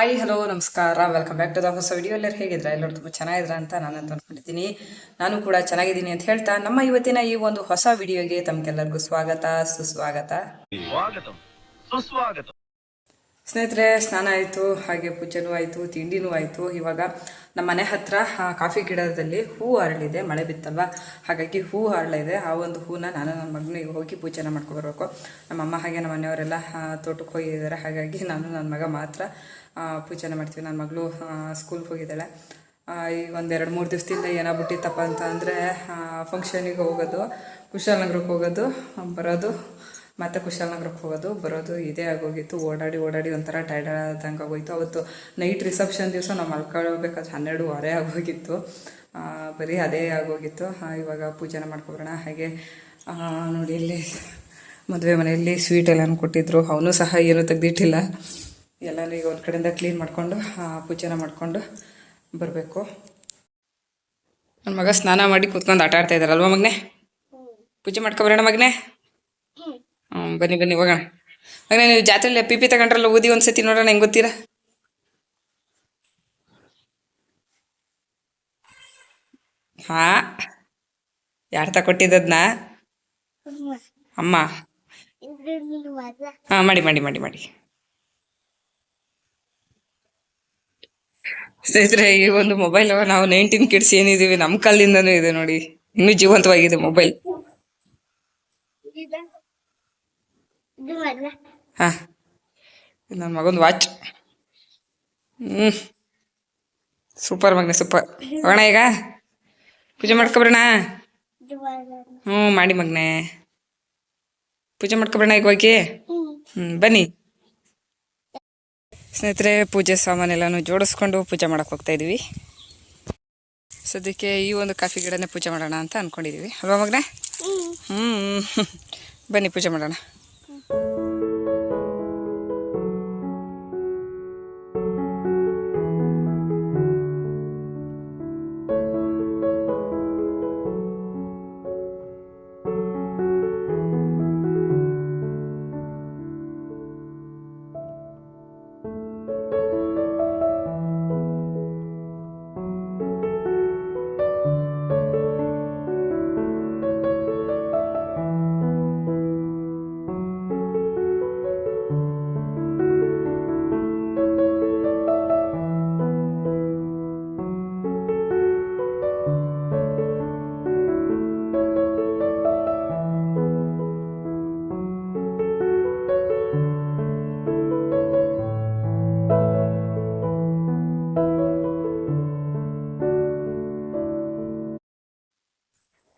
Hi hello ನಮಸ್ಕಾರ, welcome back to the ಹೊಸ video. ಎಲ್ಲರೂ ಹೇಗಿದ್ರೆ ಎಲ್ಲರೂ ತುಂಬ ಚೆನ್ನಾಗಿದ್ರ ಅಂತ ನಾನು ಅಂದ್ಕೊಂಡಿದ್ದೀನಿ. ನಾನು ಕೂಡ ಚೆನ್ನಾಗಿದ್ದೀನಿ ಅಂತ ಹೇಳ್ತಾ ನಮ್ಮ ಇವತ್ತಿನ ಈ ಒಂದು ಹೊಸ ವಿಡಿಯೋಗೆ ತಮಗೆಲ್ಲರಿಗೂ ಸ್ವಾಗತ ಸುಸ್ವಾಗತ. ಸ್ನೇಹಿತರೆ, ಸ್ನಾನ ಆಯಿತು, ಹಾಗೆ ಪೂಜೆನೂ ಆಯಿತು, ತಿಂಡಿನೂ ಆಯಿತು. ಇವಾಗ ನಮ್ಮ ಮನೆ ಹತ್ರ ಕಾಫಿ ಗಿಡದಲ್ಲಿ ಹೂ ಅರಳಿದೆ, ಮಳೆ ಬಿತ್ತಲ್ವ, ಹಾಗಾಗಿ ಹೂ ಅರಳಿದೆ. ಆ ಒಂದು ಹೂನ ನಾನು ನನ್ನ ಮಗನಿಗೆ ಹೋಗಿ ಪೂಜೆನ ಮಾಡ್ಕೊಬರ್ಬೇಕು. ನಮ್ಮಮ್ಮ ಹಾಗೆ ನಮ್ಮ ಮನೆಯವರೆಲ್ಲ ತೋಟಕ್ಕೆ ಹೋಗಿದ್ದಾರೆ, ಹಾಗಾಗಿ ನಾನು ನನ್ನ ಮಗ ಮಾತ್ರ ಪೂಜೆನ ಮಾಡ್ತೀವಿ. ನನ್ನ ಮಗಳು ಸ್ಕೂಲ್ಗೆ ಹೋಗಿದ್ದಾಳೆ. ಈಗ ಒಂದು 2-3 ದಿವಸದಿಂದ ಏನಾಗ್ಬಿಟ್ಟಿತ್ತಪ್ಪ ಅಂತ ಅಂದರೆ ಫಂಕ್ಷನಿಗೆ ಹೋಗೋದು, ಕುಶಾಲನಗರಕ್ಕೆ ಹೋಗೋದು, ಬರೋದು, ಮತ್ತು ಕುಶಾಲನಗರಕ್ಕೆ ಹೋಗೋದು ಬರೋದು ಇದೇ ಆಗೋಗಿತ್ತು. ಓಡಾಡಿ ಒಂಥರ ಟೈರ್ಡ್ ಆದಂಗೆ ಆಗೋಯಿತು. ಅವತ್ತು ನೈಟ್ ರಿಸೆಪ್ಷನ್ ದಿವಸ ನಾವು ಮಲ್ಕೊಳ್ಬೇಕಾದ್ರೆ 12:15 ಆಗೋಗಿತ್ತು. ಬರೀ ಅದೇ ಆಗೋಗಿತ್ತು. ಇವಾಗ ಪೂಜೆನ ಮಾಡ್ಕೊಬರೋಣ. ಹಾಗೆ ನೋಡಿ, ಇಲ್ಲಿ ಮದುವೆ ಮನೆಯಲ್ಲಿ ಸ್ವೀಟ್ ಎಲ್ಲನೂ ಕೊಟ್ಟಿದ್ರು, ಅವನು ಸಹ ಏನೂ ತೆಗ್ದಿಟ್ಟಿಲ್ಲ. ಎಲ್ಲನೂ ಈಗ ಒಂದು ಕಡೆಯಿಂದ ಕ್ಲೀನ್ ಮಾಡಿಕೊಂಡು ಪೂಜೆನ ಮಾಡಿಕೊಂಡು ಬರಬೇಕು. ನನ್ನ ಮಗ ಸ್ನಾನ ಮಾಡಿ ಕೂತ್ಕೊಂಡು ಆಟ ಆಡ್ತಾ ಇದ್ದಾರಲ್ವ ಮಗನೇ? ಪೂಜೆ ಮಾಡ್ಕೊಬರೋಣ ಮಗನೇ? ಬನ್ನಿ ಹೋಗೋಣ. ಮಗನೇ, ನೀವು ಜಾತ್ರೆಯಲ್ಲಿ ಪಿ ತಗೊಂಡ್ರಲ್ಲ, ಊದಿ ಒಂದ್ಸತಿ ನೋಡೋಣ, ಹೆಂಗೆ ಗೊತ್ತೀರಾ? ಯಾರು ತಗೊಟ್ಟಿದ್ದದ್ನ? ಅಮ್ಮ. ಮಾಡಿ. ಸ್ನೇಹಿತರೆ, ಈ ಒಂದು ಮೊಬೈಲ್ ನಾವು 19 ಕಿಡ್ಸ್ ಏನಿದ್ದೀವಿ ನಮ್ಮ ಕಾಲದಿಂದನೂ ಇದೆ ನೋಡಿ, ಇನ್ನೂ ಜೀವಂತವಾಗಿದೆ ಮೊಬೈಲ್. ನನ್ನ ಮಗೊಂದು ವಾಚ್. ಸೂಪರ್ ಮಗನೆ, ಸೂಪರ್. ಹೋಗೋಣ ಈಗ ಪೂಜೆ ಮಾಡ್ಕೊಬರೋಣ. ಮಾಡಿ ಮಗನೆ, ಪೂಜೆ ಮಾಡ್ಕೊಬರೋಣ ಈಗ ಹೋಗಿ. ಬನ್ನಿ ಸ್ನೇಹಿತರೆ, ಪೂಜೆ ಸಾಮಾನೆಲ್ಲನೂ ಜೋಡಿಸ್ಕೊಂಡು ಪೂಜೆ ಮಾಡಕ್ಕೆ ಹೋಗ್ತಾ ಇದೀವಿ. ಸದ್ಯಕ್ಕೆ ಈ ಒಂದು ಕಾಫಿ ಗಿಡನೇ ಪೂಜೆ ಮಾಡೋಣ ಅಂತ ಅಂದ್ಕೊಂಡಿದ್ದೀವಿ ಅಲ್ವಾ ಮಗನೇ? ಬನ್ನಿ ಪೂಜೆ ಮಾಡೋಣ.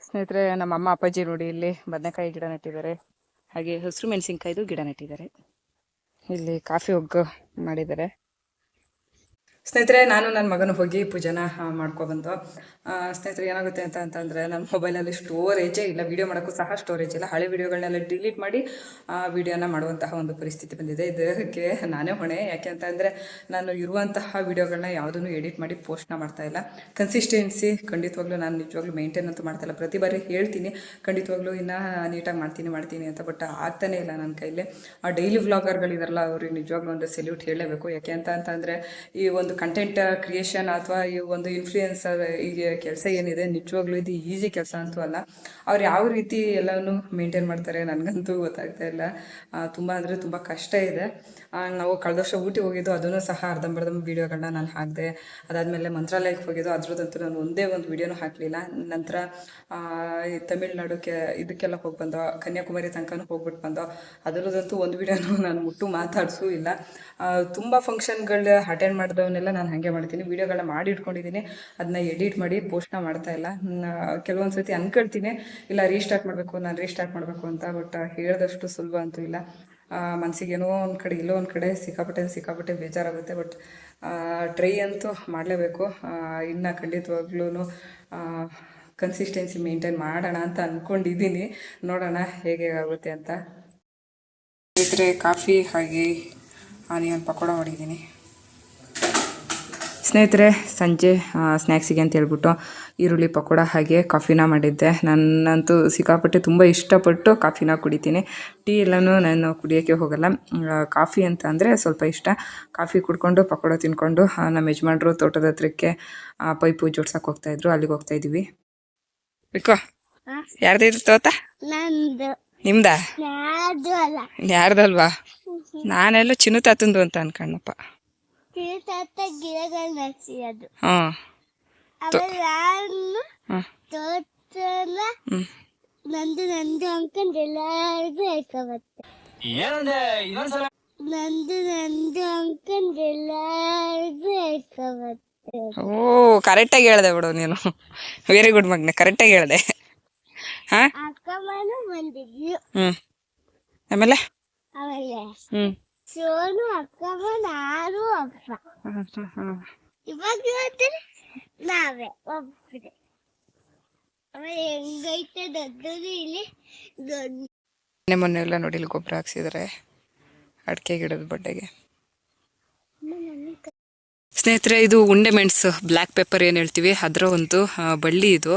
ಸ್ನೇಹಿತರೆ, ನಮ್ಮ ಅಮ್ಮ ಅಪ್ಪಾಜಿ ನೋಡಿ ಇಲ್ಲಿ ಬದನೆಕಾಯಿ ಗಿಡ ನೆಟ್ಟಿದ್ದಾರೆ, ಹಾಗೆ ಹಸಿರು ಮೆಣಸಿನ್ಕಾಯಿದು ಗಿಡ ನೆಟ್ಟಿದ್ದಾರೆ. ಇಲ್ಲಿ ಕಾಫಿ ಒಗ್ಗು ಮಾಡಿದ್ದಾರೆ. ಸ್ನೇಹಿತರೆ, ನಾನು ನನ್ನ ಮಗನ ಹೋಗಿ ಪೂಜೆನ ಮಾಡ್ಕೊಬಂದು. ಸ್ನೇಹಿತರೆ, ಏನಾಗುತ್ತೆ ಅಂತಂದರೆ ನನ್ನ ಮೊಬೈಲಲ್ಲಿ ಸ್ಟೋರೇಜೇ ಇಲ್ಲ, ವೀಡಿಯೋ ಮಾಡೋಕ್ಕೂ ಸಹ ಸ್ಟೋರೇಜ್ ಇಲ್ಲ. ಹಳೆ ವೀಡಿಯೋಗಳನ್ನೆಲ್ಲ ಡಿಲೀಟ್ ಮಾಡಿ ವೀಡಿಯೋನ ಮಾಡುವಂತಹ ಒಂದು ಪರಿಸ್ಥಿತಿ ಬಂದಿದೆ. ಇದಕ್ಕೆ ನಾನೇ ಹೊಣೆ. ಯಾಕೆ ಅಂತಂದರೆ ನಾನು ಇರುವಂತಹ ವೀಡಿಯೋಗಳನ್ನ ಯಾವುದನ್ನು ಎಡಿಟ್ ಮಾಡಿ ಪೋಸ್ಟ್ನ ಮಾಡ್ತಾಯಿಲ್ಲ. ಕನ್ಸಿಸ್ಟೆನ್ಸಿ ಖಂಡಿತವಾಗ್ಲೂ ನಾನು ನಿಜವಾಗ್ಲೂ ಮೇಂಟೈನ್ ಅಂತೂ ಮಾಡ್ತಾಯಿಲ್ಲ. ಪ್ರತಿ ಬಾರಿ ಹೇಳ್ತೀನಿ ಖಂಡಿತವಾಗ್ಲೂ ಇನ್ನೂ ನೀಟಾಗಿ ಮಾಡ್ತೀನಿ ಅಂತ, ಬಟ್ ಆಗ್ತಾನೇ ಇಲ್ಲ ನನ್ನ ಕೈಲಿ. ಡೈಲಿ ವ್ಲಾಗರ್ಗಳಿದಾರಲ್ಲ, ಅವ್ರಿಗೆ ನಿಜವಾಗ್ಲೂ ಒಂದು ಸೆಲ್ಯೂಟ್ ಹೇಳಲೇಬೇಕು. ಯಾಕೆ ಅಂತಂದರೆ ಈ ಒಂದು ಕಂಟೆಂಟ್ ಕ್ರಿಯೇಷನ್ ಅಥವಾ ಈ ಒಂದು ಇನ್ಫ್ಲೂಯೆನ್ಸರ್ ಈ ಕೆಲಸ ಏನಿದೆ, ನಿಜವಾಗ್ಲೂ ಇದು ಈಸಿ ಕೆಲಸ ಅಂತೂ ಅಲ್ಲ. ಅವ್ರು ಯಾವ ರೀತಿ ಎಲ್ಲನೂ ಮೇಂಟೈನ್ ಮಾಡ್ತಾರೆ ನನಗಂತೂ ಗೊತ್ತಾಗ್ತಾ ಇಲ್ಲ. ತುಂಬ ಅಂದರೆ ತುಂಬ ಕಷ್ಟ ಇದೆ. ನಾವು ಕಳೆದ ವರ್ಷ ಊಟಿಗೆ ಹೋಗಿದ್ದು, ಅದನ್ನು ಸಹ ಅರ್ಧಂಬರ್ಧಂ ವೀಡಿಯೋಗಳನ್ನ ನಾನು ಹಾಕಿದೆ. ಅದಾದಮೇಲೆ ಮಂತ್ರಾಲಯಕ್ಕೆ ಹೋಗಿದ್ದು, ಅದ್ರದ್ದಂತೂ ನಾನು ಒಂದೇ ಒಂದು ವೀಡಿಯೋನೂ ಹಾಕಲಿಲ್ಲ. ನಂತರ ತಮಿಳ್ನಾಡುಕ್ಕೆ ಇದಕ್ಕೆಲ್ಲ ಹೋಗಿ ಬಂದೋ, ಕನ್ಯಾಕುಮಾರಿ ತನಕನೂ ಹೋಗ್ಬಿಟ್ಟು ಬಂದೋ, ಅದರದಂತೂ ಒಂದು ವೀಡಿಯೋನೂ ನಾನು ಮಾತಾಡಿಸೂ ಇಲ್ಲ. ತುಂಬ ಫಂಕ್ಷನ್ಗಳು ಅಟೆಂಡ್ ಮಾಡಿದವನ್ನೆಲ್ಲ ನಾನು ಹಾಗೆ ಮಾಡ್ತೀನಿ, ವೀಡಿಯೋಗಳನ್ನ ಮಾಡಿ ಇಟ್ಕೊಂಡಿದ್ದೀನಿ, ಅದನ್ನ ಎಡಿಟ್ ಮಾಡಿ ಪೋಸ್ಟ್ನ ಮಾಡ್ತಾಯಿಲ್ಲ. ಕೆಲವೊಂದು ಸತಿ ಅಂದ್ಕೊಳ್ತೀನಿ ಇಲ್ಲ ರೀಸ್ಟಾರ್ಟ್ ಮಾಡಬೇಕು ಅಂತ, ಬಟ್ ಹೇಳಿದಷ್ಟು ಸುಲಭ ಅಂತೂ ಇಲ್ಲ. ಮನಸ್ಸಿಗೆ ಏನೋ ಒಂದು ಕಡೆ ಇಲ್ಲೋ ಒಂದು ಕಡೆ ಸಿಕ್ಕಾಪಟ್ಟೆ ಬೇಜಾರಾಗುತ್ತೆ. ಬಟ್ ಟ್ರೈ ಅಂತೂ ಮಾಡಲೇಬೇಕು. ಇನ್ನು ಖಂಡಿತವಾಗ್ಲೂ ಕನ್ಸಿಸ್ಟೆನ್ಸಿ ಮೇಂಟೈನ್ ಮಾಡೋಣ ಅಂತ ಅಂದ್ಕೊಂಡಿದ್ದೀನಿ. ನೋಡೋಣ ಹೇಗೆ ಆಗುತ್ತೆ ಅಂತ. ಸ್ನೇಹಿತರೆ, ಕಾಫಿ ಹಾಗೆ ಆನಿಯನ್ ಪಕೋಡ ಮಾಡಿದ್ದೀನಿ. ಸ್ನೇಹಿತರೆ, ಸಂಜೆ ಸ್ನ್ಯಾಕ್ಸಿಗೆ ಅಂತ ಹೇಳ್ಬಿಟ್ಟು ಈರುಳ್ಳಿ ಪಕೋಡ ಹಾಗೆ ಕಾಫಿನ ಮಾಡಿದ್ದೆ. ನನ್ನಂತೂ ಸಿಕ್ಕಾಪಟ್ಟೆ ತುಂಬ ಇಷ್ಟಪಟ್ಟು ಕಾಫಿನ ಕುಡಿತೀನಿ. ಟೀ ಎಲ್ಲನೂ ನಾನು ಕುಡಿಯೋಕ್ಕೆ ಹೋಗಲ್ಲ. ಕಾಫಿ ಅಂತ ಅಂದರೆ ಸ್ವಲ್ಪ ಇಷ್ಟ. ಕಾಫಿ ಕುಡ್ಕೊಂಡು ಪಕೋಡ ತಿನ್ಕೊಂಡು ನಮ್ಮ ಯಜಮಾನ್ರು ತೋಟದ ಹತ್ರಕ್ಕೆ ಪೈಪು ಜೋಡ್ಸಕ್ಕೆ ಹೋಗ್ತಾಯಿದ್ರು, ಅಲ್ಲಿಗೆ ಹೋಗ್ತಾಯಿದ್ದೀವಿ. ಬಿಕೋ ಯಾರ್ದಿದ್ರು ತೋಟ? ನಿಮ್ದಾ? ಯಾರ್ದಲ್ವಾ? ನಾನೆಲ್ಲ ಚಿನ್ನು ತಾತಂದು ಅಂತ ಅನ್ಕಣ್ಣಪ್ಪ. ಹಾಂ ನಂದು ನಂದು ಅಂಕಂಡ್ ಎಲ್ಲಾರ್ಗು ಹೇಳ್ಕೊಬತ್ತೆ. ನಂದು ನಂದು ಅಂಕಂಡ್ ಎಲ್ಲಾರ್ಗು ಹೇಳ್ಕೊಬತ್ತೆ. ಓ, ಕರೆಕ್ಟಾಗಿ ಹೇಳ್ದೆ ಬಿಡು ನೀನು. ವೆರಿ ಗುಡ್ ಮಗ್ನೆ, ಕರೆಕ್ಟಾಗಿ ಹೇಳ್ದೆ. ಹಾಂ, ಅಕ್ಕಮ್ಮನು ಬಂದಿದ್ಲು. ಆಮೇಲೆ ಆಮೇಲೆ ಹ್ಞೂ ಸೋನು ಅಕ್ಕಮ್ಮ ನಾನು ಅಪ್ಪ. ಇವಾಗ ಹೇಳ್ತೀನಿ ನಾವೇ ಒಬ್ಬರೇ. ಆಮೇಲೆ ಹೆಂಗೈತೆ ದೊಡ್ಡದು ಇಲ್ಲಿ ದೊಡ್ಡ ಮೊನ್ನೆ ಎಲ್ಲ ನೋಡಿ ಇಲ್ಲಿ ಗೊಬ್ಬರ ಹಾಕ್ಸಿದ್ರೆ ಅಡಿಕೆ ಗಿಡದ ಬಡ್ಡೆಗೆ. ಸ್ನೇಹಿತರೆ, ಇದು ಉಂಡೆ ಮೆಣಸು, ಬ್ಲ್ಯಾಕ್ ಪೆಪ್ಪರ್ ಏನು ಹೇಳ್ತೀವಿ, ಅದರ ಒಂದು ಬಳ್ಳಿ ಇದು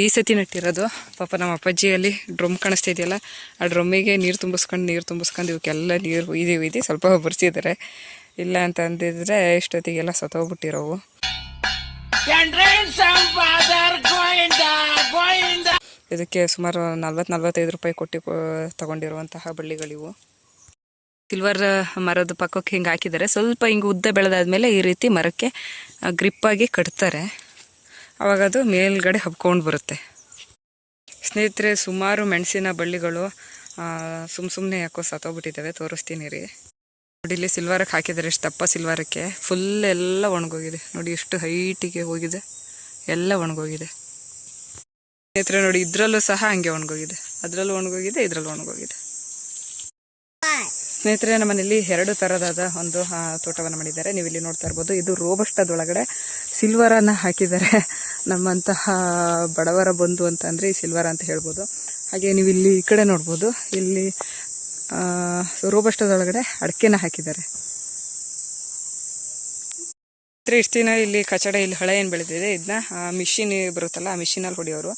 ಈ ಸತಿ ನಟ್ಟಿರೋದು. ಪಾಪ ನಮ್ಮ ಅಪ್ಪಾಜಿಯಲ್ಲಿ ಡ್ರಮ್ ಕಾಣಿಸ್ತಾ ಇದೆಯಲ್ಲ, ಆ ಡ್ರಮ್ಮಿಗೆ ನೀರು ತುಂಬಿಸ್ಕೊಂಡು ಇವಕ್ಕೆಲ್ಲ ನೀರು ಒಯ್ದು ಸ್ವಲ್ಪ ಬರ್ಸಿದ್ದಾರೆ. ಇಲ್ಲ ಅಂತ ಅಂದಿದ್ರೆ ಇಷ್ಟೊತ್ತಿಗೆಲ್ಲ ಸತ್ತೋಗ್ಬಿಟ್ಟಿರೋವು. ಇದಕ್ಕೆ ಸುಮಾರು 40-45 ರೂಪಾಯಿ ಕೊಟ್ಟು ತಗೊಂಡಿರುವಂತಹ ಬಳ್ಳಿಗಳಿವು. ಸಿಲ್ವರ್ ಮರದ ಪಕ್ಕಕ್ಕೆ ಹಿಂಗೆ ಹಾಕಿದ್ದಾರೆ. ಸ್ವಲ್ಪ ಹಿಂಗೆ ಉದ್ದ ಬೆಳೆದಾದ್ಮೇಲೆ ಈ ರೀತಿ ಮರಕ್ಕೆ ಗ್ರಿಪ್ಪಾಗಿ ಕಟ್ತಾರೆ. ಆವಾಗ ಅದು ಮೇಲ್ಗಡೆ ಹಬ್ಕೊಂಡು ಬರುತ್ತೆ. ಸ್ನೇಹಿತರೆ, ಸುಮಾರು ಮೆಣಸಿನ ಬಳ್ಳಿಗಳು ಸುಮ್ಮನೆ ಯಾಕೋ ಸತ್ತೋಗ್ಬಿಟ್ಟಿದ್ದಾವೆ. ತೋರಿಸ್ತೀನಿ ರೀ. ನೋಡಿ, ಇಲ್ಲಿ ಸಿಲ್ವರಕ್ಕೆ ಹಾಕಿದ್ದಾರೆ. ಇಷ್ಟು ದಪ್ಪ ಸಿಲ್ವರಕ್ಕೆ ಫುಲ್ ಎಲ್ಲ ಒಣಗೋಗಿದೆ. ನೋಡಿ ಎಷ್ಟು ಹೈಟಿಗೆ ಹೋಗಿದೆ, ಎಲ್ಲ ಒಣಗೋಗಿದೆ. ಸ್ನೇಹಿತರೆ ನೋಡಿ, ಇದರಲ್ಲೂ ಸಹ ಹಂಗೆ ಒಣಗೋಗಿದೆ, ಅದರಲ್ಲೂ ಒಣಗೋಗಿದೆ, ಇದರಲ್ಲೂ ಒಣಗೋಗಿದೆ. ಸ್ನೇಹಿತರೆ, ನಮ್ಮನೇಲಿ 2 ಥರದಾದ ಒಂದು ತೋಟವನ್ನು ಮಾಡಿದ್ದಾರೆ. ನೀವು ಇಲ್ಲಿ ನೋಡ್ತಾ ಇರ್ಬೋದು. ಇದು ರೋಬಸ್ಟದೊಳಗಡೆ ಸಿಲ್ವರನ್ನು ಹಾಕಿದ್ದಾರೆ. ನಮ್ಮಂತಹ ಬಡವರ ಬಂಧು ಅಂತ ಅಂದರೆ ಈ ಸಿಲ್ವರ್ ಅಂತ ಹೇಳ್ಬೋದು. ಹಾಗೆ ನೀವು ಇಲ್ಲಿ ಈ ಕಡೆ ನೋಡ್ಬೋದು, ಇಲ್ಲಿ ರೋಬಸ್ಟದೊಳಗಡೆ ಅಡಿಕೆನ ಹಾಕಿದ್ದಾರೆ. ಇಷ್ಟು ದಿನ ಇಲ್ಲಿ ಕಚಡ, ಇಲ್ಲಿ ಹಳೆ ಏನು ಬೆಳೆದಿದೆ ಇದನ್ನ ಮಿಷಿನ್ ಬರುತ್ತಲ್ಲ, ಆ ಮಿಷಿನಲ್ಲಿ ಹೊಡೆಯೋರು.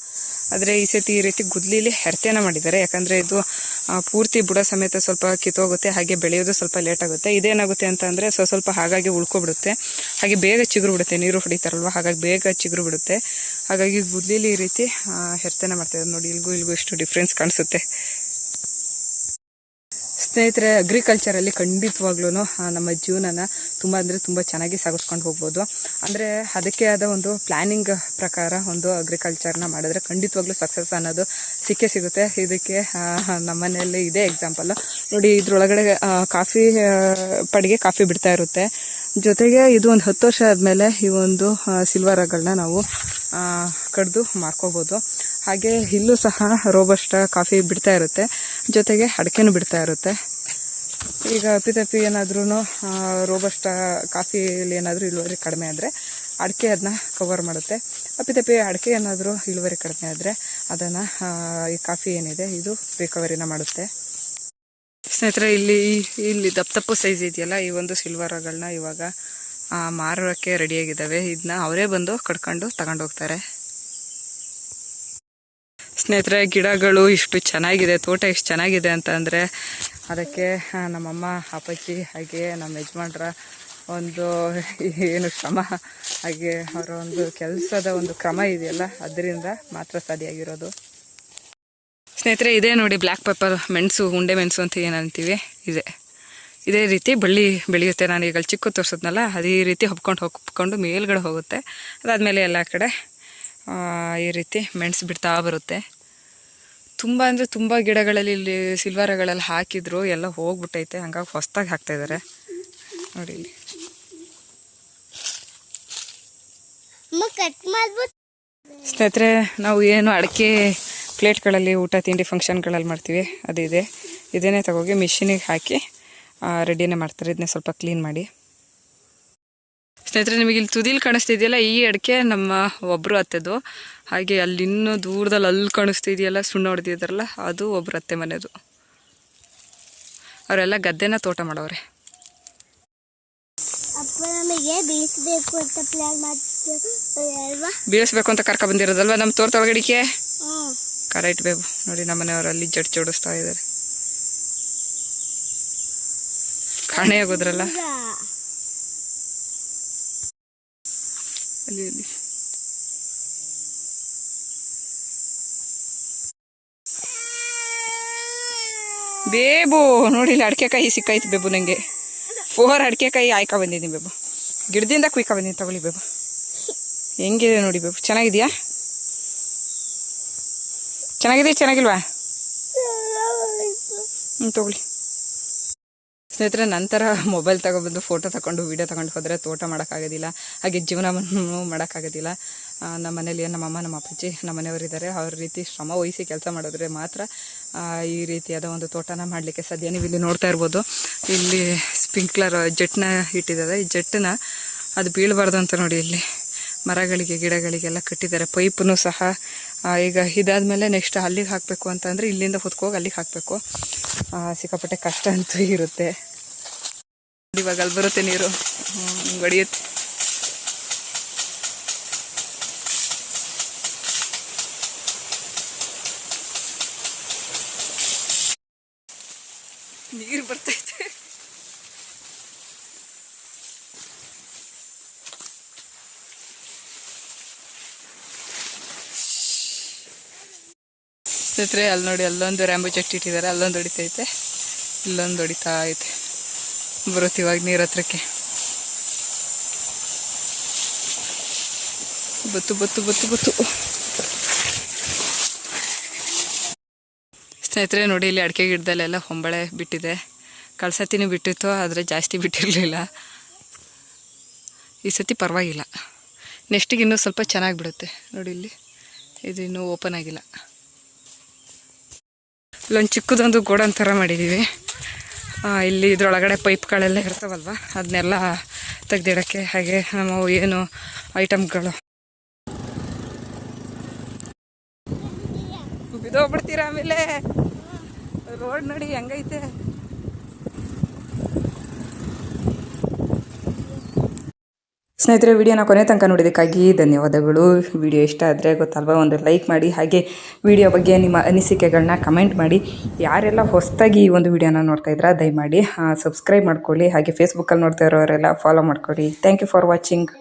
ಆದರೆ ಈ ಸತಿ ಈ ರೀತಿ ಗುದ್ಲಿಲಿ ಹೆರ್ತೆನ ಮಾಡಿದ್ದಾರೆ. ಯಾಕಂದರೆ ಇದು ಪೂರ್ತಿ ಬುಡ ಸಮೇತ ಸ್ವಲ್ಪ ಕಿತ್ತೋಗುತ್ತೆ, ಹಾಗೆ ಬೆಳೆಯೋದು ಸ್ವಲ್ಪ ಲೇಟ್ ಆಗುತ್ತೆ. ಇದೇನಾಗುತ್ತೆ ಅಂತ ಅಂದರೆ ಸ್ವಲ್ಪ ಹಾಗಾಗಿ ಉಳ್ಕೊಬಿಡುತ್ತೆ, ಹಾಗೆ ಬೇಗ ಚಿಗುರು ಬಿಡುತ್ತೆ. ನೀರು ಹೊಡಿತಾರಲ್ವ, ಹಾಗಾಗಿ ಬೇಗ ಚಿಗುರು ಬಿಡುತ್ತೆ. ಹಾಗಾಗಿ ಗುದ್ಲಿಲಿ ಈ ರೀತಿ ಹೆರ್ತೆನ ಮಾಡ್ತಾಯಿದ್ದಾರೆ. ನೋಡಿ, ಇಲ್ಗೂ ಎಷ್ಟು ಡಿಫ್ರೆನ್ಸ್ ಕಾಣಿಸುತ್ತೆ. ಸ್ನೇಹಿತರೆ, ಅಗ್ರಿಕಲ್ಚರಲ್ಲಿ ಖಂಡಿತವಾಗ್ಲೂ ನಮ್ಮ ಜೀವನನ ತುಂಬ ಅಂದರೆ ತುಂಬ ಚೆನ್ನಾಗಿ ಸಾಗಿಸ್ಕೊಂಡು ಹೋಗ್ಬೋದು. ಅಂದರೆ ಅದಕ್ಕೆ ಆದ ಒಂದು ಪ್ಲ್ಯಾನಿಂಗ್ ಪ್ರಕಾರ ಒಂದು ಅಗ್ರಿಕಲ್ಚರ್ನ ಮಾಡಿದ್ರೆ ಖಂಡಿತವಾಗ್ಲೂ ಸಕ್ಸಸ್ ಅನ್ನೋದು ಸಿಗುತ್ತೆ. ಇದಕ್ಕೆ ನಮ್ಮ ಮನೆಯಲ್ಲಿ ಇದೇ ಎಕ್ಸಾಂಪಲ್ಲು. ನೋಡಿ, ಇದ್ರೊಳಗಡೆ ಪಡಿಗೆ ಕಾಫಿ ಬಿಡ್ತಾ ಇರುತ್ತೆ. ಜೊತೆಗೆ ಇದು ಒಂದು 10 ವರ್ಷ ಆದಮೇಲೆ ಈ ಒಂದು ಸಿಲ್ವರ್ಗಳನ್ನ ನಾವು ಕಡ್ದು ಮಾರ್ಕೋಬೋದು. ಹಾಗೆ ಇಲ್ಲೂ ಸಹ ರೋಬಸ್ಟ ಕಾಫಿ ಬಿಡ್ತಾ ಇರುತ್ತೆ, ಜೊತೆಗೆ ಅಡಿಕೆನೂ ಬಿಡ್ತಾ ಇರುತ್ತೆ. ಈಗ ಅಪ್ಪಿತಪ್ಪಿ ಏನಾದ್ರೂ ರೋಬಸ್ಟ ಕಾಫಿಯಲ್ಲಿ ಏನಾದರೂ ಇಳುವರಿ ಕಡಿಮೆ ಆದರೆ ಅಡಿಕೆ ಅದನ್ನ ಕವರ್ ಮಾಡುತ್ತೆ. ಅಪ್ಪಿತಪ್ಪಿ ಅಡಿಕೆ ಏನಾದರೂ ಇಳುವರಿ ಕಡಿಮೆ ಆದರೆ ಅದನ್ನು ಈ ಕಾಫಿ ಏನಿದೆ ಇದು ರಿಕವರಿನ ಮಾಡುತ್ತೆ. ಸ್ನೇಹಿತರೆ, ಇಲ್ಲಿ ದಪ್ಪು ಸೈಜ್ ಇದೆಯಲ್ಲ, ಈ ಒಂದು ಸಿಲ್ವರ್ಗಳನ್ನ ಇವಾಗ ಮಾರೋಕ್ಕೆ ರೆಡಿಯಾಗಿದ್ದಾವೆ. ಇದನ್ನ ಅವರೇ ಬಂದು ಕಡ್ಕೊಂಡು ತಗೊಂಡೋಗ್ತಾರೆ. ಸ್ನೇಹಿತರೆ, ಗಿಡಗಳು ಇಷ್ಟು ಚೆನ್ನಾಗಿದೆ, ತೋಟ ಇಷ್ಟು ಚೆನ್ನಾಗಿದೆ ಅಂತ ಅಂದರೆ ಅದಕ್ಕೆ ನಮ್ಮಮ್ಮ, ಅಪ್ಪಾಜಿ ಹಾಗೆ ನಮ್ಮ ಯಜಮಾನ್ರ ಒಂದು ಏನು ಶ್ರಮ, ಹಾಗೆ ಅವರ ಒಂದು ಕೆಲಸದ ಒಂದು ಕ್ರಮ ಇದೆಯಲ್ಲ, ಅದರಿಂದ ಮಾತ್ರ ಸಾಧ್ಯ. ಸ್ನೇಹಿತರೆ, ಇದೇ ನೋಡಿ ಬ್ಲ್ಯಾಕ್ ಪೆಪ್ಪರ್ ಮೆಣಸು, ಉಂಡೆ ಮೆಣಸು ಅಂತ ಏನಂತೀವಿ. ಇದೇ ರೀತಿ ಬಳ್ಳಿ ಬೆಳೆಯುತ್ತೆ. ನಾನು ಈಗ ಚಿಕ್ಕ ತೋರಿಸಿದ್ನಲ್ಲ, ಅದೇ ರೀತಿ ಹೊಪ್ಕೊಂಡು ಮೇಲ್ಗಡೆ ಹೋಗುತ್ತೆ. ಅದಾದಮೇಲೆ ಎಲ್ಲ ಕಡೆ ಈ ರೀತಿ ಮೆಣಸು ಬಿಡ್ತಾ ಬರುತ್ತೆ. ತುಂಬ ಅಂದರೆ ತುಂಬ ಗಿಡಗಳಲ್ಲಿ ಇಲ್ಲಿ ಸಿಲ್ವರ್ಗಳೆಲ್ಲ ಹಾಕಿದ್ರು, ಎಲ್ಲ ಹೋಗ್ಬಿಟ್ಟೈತೆ. ಹಂಗಾಗಿ ಹೊಸ್ದಾಗಿ ಹಾಕ್ತಾಯಿದ್ದಾರೆ ನೋಡಿ. ಇಲ್ಲಿ ಸ್ನೇಹಿತರೆ, ನಾವು ಏನು ಅಡಿಕೆ ಪ್ಲೇಟ್ಗಳಲ್ಲಿ ಊಟ ತಿಂಡಿ ಫಂಕ್ಷನ್ಗಳಲ್ಲಿ ಮಾಡ್ತೀವಿ, ಇದೇನೇ ತಗೋಗಿ ಮಿಷಿನಿಗೆ ಹಾಕಿ ರೆಡಿನೇ ಮಾಡ್ತಾರೆ. ಇದನ್ನೇ ಸ್ವಲ್ಪ ಕ್ಲೀನ್ ಮಾಡಿ. ಸ್ನೇಹಿತರೆ, ನಿಮಗೆ ಇಲ್ಲಿ ತುದಿಲಿ ಕಾಣಿಸ್ತಿದೆಯಲ್ಲ, ಈ ಅಡಿಕೆ ನಮ್ಮ ಒಬ್ಬರು ಅತ್ತೆದು. ಹಾಗೆ ಅಲ್ಲಿ ಇನ್ನೂ ದೂರದಲ್ಲಿ ಅಲ್ಲಿ ಕಾಣಿಸ್ತಿದೆಯಲ್ಲ, ಸುಣ್ಣ ಹೊಡೆದಿದ್ದಾರಲ್ಲ, ಅದು ಒಬ್ಬರು ಅತ್ತೆ ಮನೆಯದು. ಅವರೆಲ್ಲ ಗದ್ದೆನ ತೋಟ ಮಾಡವ್ರೆ. ಅಪ್ಪ ನಮಗೆ ಬೀಳಿಸ್ಬೇಕು ಅಂತ ಪ್ಲಾನ್ ಮಾಡ್ತಿದ್ದೆ ಅಲ್ವಾ? ಬೀಳಿಸ್ಬೇಕು ಅಂತ ಕರ್ಕ ಬಂದಿರೋದಲ್ವಾ ನಮ್ಮ ತೋಟದೊಳಗಡಿಕೆ. ಹ್ಞೂ. ಕರೆಕ್ಟ್ ಬೇಬು. ನೋಡಿ ನಮ್ಮ ಮನೆಯವರು ಅಲ್ಲಿ ಜೋಡಿಸ್ತಾ ಇದ್ದಾರೆ. ಕಾಣೆ ಆಗೋದ್ರಲ್ಲ ಅಲ್ಲಿ ಅಲ್ಲಿ. ಬೇಬು ನೋಡಿ ಇಲ್ಲಿ ಅಡಿಕೆಕಾಯಿ ಸಿಕ್ಕಾಯ್ತು ಬೇಬು. ನನಗೆ 4 ಅಡಿಕೆಕಾಯಿ ಆಯ್ಕ ಬಂದಿದ್ದೀನಿ ಬೇಬು. ಗಿಡದಿಂದ ಕುಯ್ಕ ಬಂದಿದ್ದೀನಿ. ತಗೊಳ್ಳಿ ಬೇಬು, ಹೆಂಗಿದೆ ನೋಡಿ ಬೇಬು. ಚೆನ್ನಾಗಿದೆಯಾ? ಚೆನ್ನಾಗಿದೆ ಚೆನ್ನಾಗಿಲ್ವಾ? ತಗೊಳ್ಳಿ ಸ್ನೇಹಿತರೆ. ನಂತರ ಮೊಬೈಲ್ ತಗೊಬಂದು ಫೋಟೋ ತಗೊಂಡು ವೀಡಿಯೋ ತಗೊಂಡು ಹೋದರೆ ತೋಟ ಮಾಡೋಕ್ಕಾಗೋದಿಲ್ಲ, ಹಾಗೆ ಜೀವನವನ್ನು ಮಾಡೋಕ್ಕಾಗೋದಿಲ್ಲ. ನಮ್ಮ ಮನೇಲಿ ನಮ್ಮಮ್ಮ ನಮ್ಮ ಅಪ್ಪಾಜಿ ನಮ್ಮ ಮನೆಯವರಿದ್ದಾರೆ. ಅವ್ರ ರೀತಿ ಶ್ರಮ ವಹಿಸಿ ಕೆಲಸ ಮಾಡಿದ್ರೆ ಮಾತ್ರ ಈ ರೀತಿಯಾದ ಒಂದು ತೋಟನ ಮಾಡಲಿಕ್ಕೆ ಸಾಧ್ಯ. ನೀವು ಇಲ್ಲಿ ನೋಡ್ತಾ ಇರ್ಬೋದು, ಇಲ್ಲಿ ಸ್ಪ್ರಿಂಕ್ಲರ್ ಜೆಟ್ನ ಇಟ್ಟಿದ್ದಾರೆ. ಈ ಜೆಟ್ಟನ್ನ ಅದು ಬೀಳಬಾರ್ದು ಅಂತ ನೋಡಿ ಇಲ್ಲಿ ಮರಗಳಿಗೆ ಗಿಡಗಳಿಗೆಲ್ಲ ಕಟ್ಟಿದ್ದಾರೆ. ಪೈಪನ್ನು ಸಹ ಈಗ ಇದಾದಮೇಲೆ ನೆಕ್ಸ್ಟ್ ಅಲ್ಲಿಗೆ ಹಾಕಬೇಕು ಅಂತಂದರೆ ಇಲ್ಲಿಂದ ಹೊತ್ಕೋಗಿ ಅಲ್ಲಿಗೆ ಹಾಕಬೇಕು. ಸಿಕ್ಕಾಪಟ್ಟೆ ಕಷ್ಟ ಅಂತೂ ಇರುತ್ತೆ. ಇವಾಗ ಅಲ್ಲಿ ಬರುತ್ತೆ ನೀರು, ಹೊಡೆಯುತ್ತೆ. ನೀರು ಬರ್ತೈತೆ. ಸ್ನೇಹಿತರೆ ಅಲ್ಲಿ ನೋಡಿ, ಅಲ್ಲೊಂದು ರ್ಯಾಂಬೋ ಚೆಟ್ ಇಟ್ಟಿದ್ದಾರೆ, ಅಲ್ಲೊಂದು ಹೊಡಿತೈತೆ, ಇಲ್ಲೊಂದು ಹೊಡಿತಾ ಐತೆ. ಬರುತ್ತೆ ಇವಾಗ ನೀರು ಹತ್ರಕ್ಕೆ. ಬತ್ತು ಬತ್ತು ಬತ್ತು ಬತ್ತು. ಸ್ನೇಹಿತರೆ ನೋಡಿ, ಇಲ್ಲಿ ಅಡಿಕೆ ಗಿಡದಲ್ಲೆಲ್ಲ ಹೊಂಬಳೆ ಬಿಟ್ಟಿದೆ. ಕಳ್ಸತ್ತಿನೂ ಬಿಟ್ಟಿತ್ತು, ಆದರೆ ಜಾಸ್ತಿ ಬಿಟ್ಟಿರಲಿಲ್ಲ. ಈ ಸತಿ ಪರವಾಗಿಲ್ಲ. ನೆಕ್ಸ್ಟಿಗೆ ಇನ್ನೂ ಸ್ವಲ್ಪ ಚೆನ್ನಾಗಿ ಬಿಡುತ್ತೆ. ನೋಡಿ ಇಲ್ಲಿ ಇದು ಇನ್ನೂ ಓಪನ್ ಆಗಿಲ್ಲ. ಇಲ್ಲೊಂದು ಚಿಕ್ಕದೊಂದು ಗೋಡನ್ ಥರ ಮಾಡಿದ್ದೀವಿ. ಇಲ್ಲಿ ಇದ್ರೊಳಗಡೆ ಪೈಪ್ಗಳೆಲ್ಲ ಇರ್ತಾವಲ್ವ, ಅದನ್ನೆಲ್ಲ ತೆಗ್ದಿಡೋಕ್ಕೆ, ಹಾಗೆ ನಮ್ಮ ಏನು ಐಟಮ್ಗಳು ಬಿದ್ದೋಗ್ಬಿಡ್ತೀರಾ. ಆಮೇಲೆ ರೋಡ್ ನೋಡಿ ಹೆಂಗೈತೆ. ಸ್ನೇಹಿತರೆ, ವಿಡಿಯೋನ ಕೊನೆ ತನಕ ನೋಡಿದ್ದಕ್ಕಾಗಿ ಧನ್ಯವಾದಗಳು. ವಿಡಿಯೋ ಇಷ್ಟ ಆದರೆ ಗೊತ್ತಲ್ವ, ಒಂದು ಲೈಕ್ ಮಾಡಿ, ಹಾಗೆ ವಿಡಿಯೋ ಬಗ್ಗೆ ನಿಮ್ಮ ಅನಿಸಿಕೆಗಳನ್ನ ಕಮೆಂಟ್ ಮಾಡಿ. ಯಾರೆಲ್ಲ ಹೊಸದಾಗಿ ಈ ಒಂದು ವಿಡಿಯೋನ ನೋಡ್ತಾ ಇದ್ದೀರಾ ದಯಮಾಡಿ ಸಬ್ಸ್ಕ್ರೈಬ್ ಮಾಡ್ಕೊಳ್ಳಿ, ಹಾಗೆ ಫೇಸ್ಬುಕ್ಕಲ್ಲಿ ನೋಡ್ತಾ ಇರೋರೆಲ್ಲ ಫಾಲೋ ಮಾಡ್ಕೊಳ್ಳಿ. Thank you for watching.